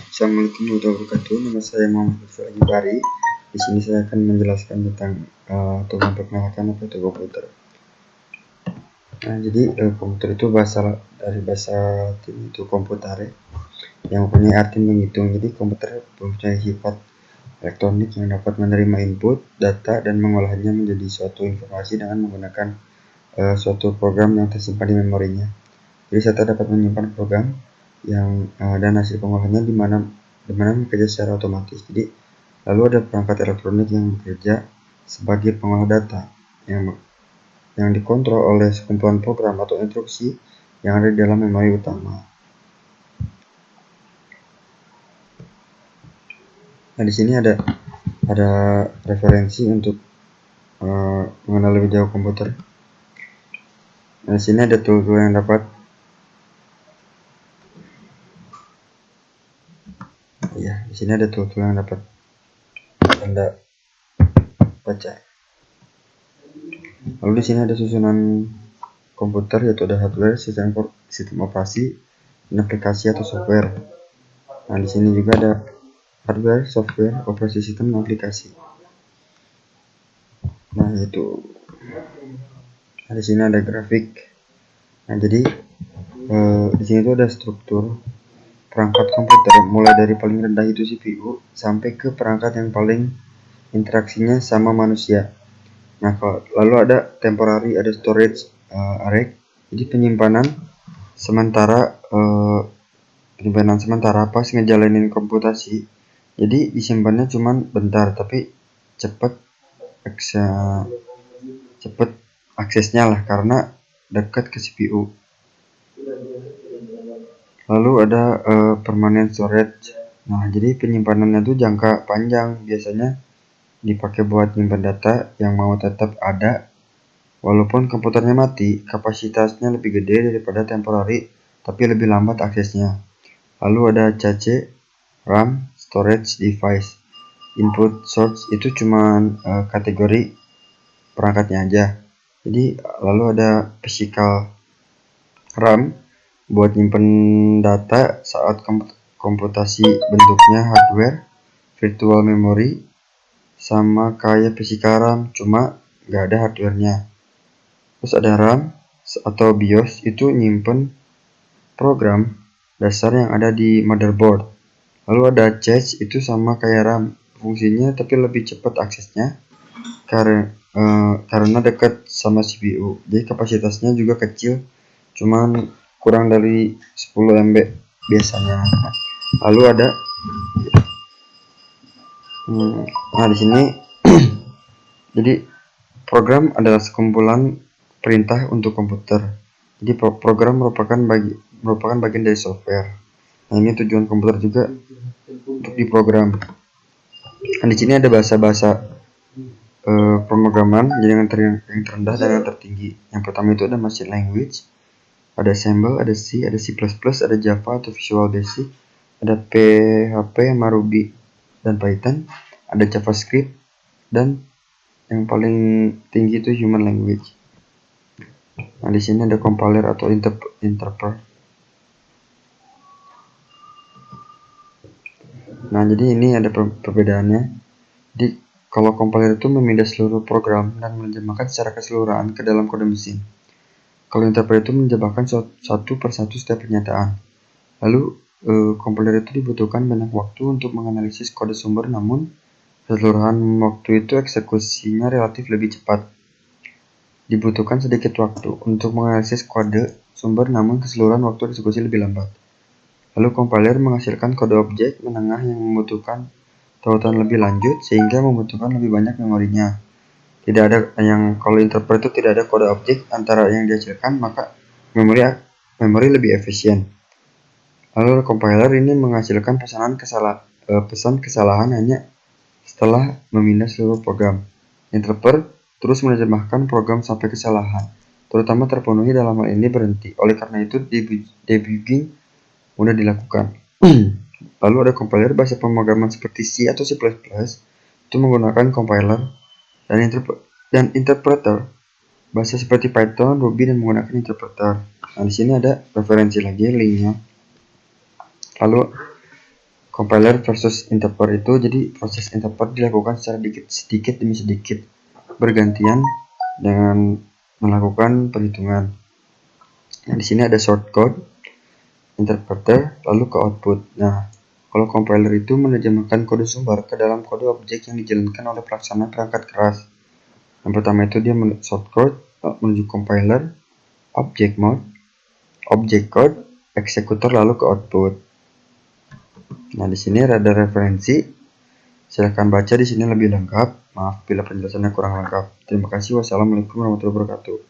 Assalamualaikum warahmatullahi wabarakatuh. Nama saya Muhammad Fahri. Di sini saya akan menjelaskan tentang atau memperkenalkan apa itu komputer. Nah, jadi komputer itu dari bahasa Latin itu computare, yang mempunyai arti menghitung. Jadi komputer mempunyai sifat elektronik yang dapat menerima input, data, dan mengolahnya menjadi suatu informasi dengan menggunakan suatu program yang tersimpan di memorinya. Jadi serta dapat menyimpan program yang dan hasil pengolahannya di mana bekerja secara otomatis. Jadi lalu ada perangkat elektronik yang bekerja sebagai pengolah data yang dikontrol oleh sekumpulan program atau instruksi yang ada di dalam memori utama. Nah, di sini ada referensi untuk mengenal lebih jauh komputer. Nah, di sini ada tool-tool yang dapat di sini ada tool-tool yang dapat Anda baca. Lalu di sini ada susunan komputer, yaitu ada hardware, sistem operasi, dan aplikasi atau software. Nah, di sini juga ada hardware, software, operasi sistem, dan aplikasi. Nah, di sini ada grafik. Nah, jadi di sini itu ada struktur perangkat komputer, mulai dari paling rendah itu CPU sampai ke perangkat yang paling interaksinya sama manusia. Nah, lalu ada temporary, ada storage array, jadi penyimpanan sementara pas ngejalanin komputasi. Jadi disimpannya cuman bentar, tapi cepet aksesnya lah karena dekat ke CPU. Lalu ada permanent storage. Nah, jadi penyimpanannya itu jangka panjang, biasanya dipakai buat nyimpan data yang mau tetap ada walaupun komputernya mati. Kapasitasnya lebih gede daripada temporary, tapi lebih lambat aksesnya. Lalu ada CC, RAM, storage device. Input source itu cuma kategori perangkatnya aja. Jadi lalu ada physical RAM buat nyimpen data saat komputasi, bentuknya hardware, virtual memory, sama kayak physical RAM, cuma nggak ada hardwarenya. Terus ada RAM atau BIOS, itu nyimpen program dasar yang ada di motherboard. Lalu ada cache, itu sama kayak RAM, fungsinya tapi lebih cepat aksesnya karena dekat sama CPU. Jadi kapasitasnya juga kecil, cuman kurang dari 10 MB biasanya. Lalu ada di sini jadi program adalah sekumpulan perintah untuk komputer. Jadi program merupakan bagian dari software. Nah, ini tujuan komputer juga untuk diprogram. Nah, di sini ada bahasa-bahasa pemrograman, jadi yang terendah dan yang tertinggi. Yang pertama itu ada machine language, ada assembly, ada C, ada C++, ada Java atau Visual Basic, ada PHP, Ruby, dan Python, ada JavaScript, dan yang paling tinggi itu human language. Nah, di sini ada compiler atau interpreter. Nah, jadi ini ada perbedaannya. Jadi kalau compiler itu memindah seluruh program dan menerjemahkan secara keseluruhan ke dalam kode mesin. Kalau interpreter itu menjebakkan satu persatu setiap pernyataan. Lalu compiler itu dibutuhkan banyak waktu untuk menganalisis kode sumber, namun keseluruhan waktu itu eksekusinya relatif lebih cepat. Dibutuhkan sedikit waktu untuk menganalisis kode sumber, namun keseluruhan waktu eksekusi lebih lambat. Lalu compiler menghasilkan kode objek menengah yang membutuhkan tautan lebih lanjut sehingga membutuhkan lebih banyak memorinya. Tidak ada kalau interpreter itu tidak ada kode objek antara yang dihasilkan, maka memori lebih efisien. Lalu compiler ini menghasilkan pesan kesalahan hanya setelah memindah seluruh program. Interpreter terus menerjemahkan program sampai kesalahan, terutama terpenuhi, dalam hal ini berhenti. Oleh karena itu debugging mudah dilakukan. Lalu ada compiler bahasa pemrograman seperti C atau C++, itu menggunakan compiler, dan interpreter bahasa seperti Python, Ruby, dan menggunakan interpreter. Nah, di sini ada referensi lagi linknya. Lalu Compiler versus interpreter itu jadi proses interpret dilakukan secara sedikit demi sedikit bergantian dengan melakukan perhitungan. Nah, di sini ada shortcode, interpreter, lalu ke output. Nah, kalau compiler itu menerjemahkan kode sumber ke dalam kode objek yang dijalankan oleh pelaksana perangkat keras. Yang pertama itu dia shortcode menuju compiler, object mode, object code, eksekutor, lalu ke output. Nah, di sini ada referensi. Silakan baca di sini lebih lengkap. Maaf bila penjelasannya kurang lengkap. Terima kasih. Wassalamualaikum warahmatullahi wabarakatuh.